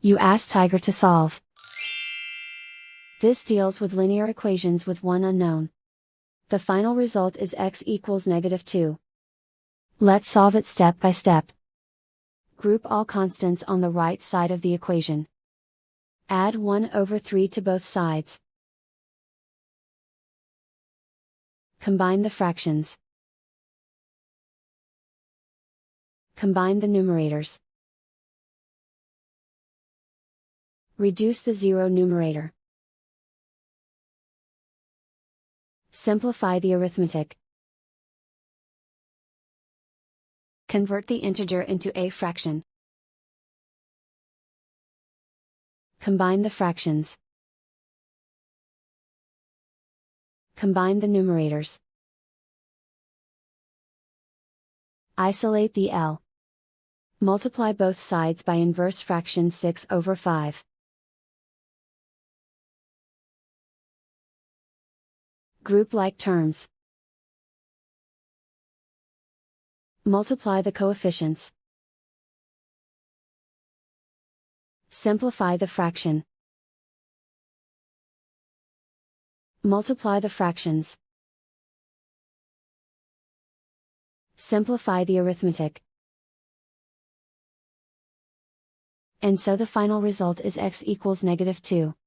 You ask Tiger to solve. This deals with linear equations with one unknown. The final result is x equals -2. Let's solve it step by step. Group all constants on the right side of the equation. Add 1/3 to both sides. Combine the fractions. Combine the numerators. Reduce the zero numerator. Simplify the arithmetic. Convert the integer into a fraction. Combine the fractions. Combine the numerators. Isolate the L. Multiply both sides by inverse fraction 6/5. Group like terms. Multiply the coefficients. Simplify the fraction. Multiply the fractions. Simplify the arithmetic. And so the final result is x equals -2.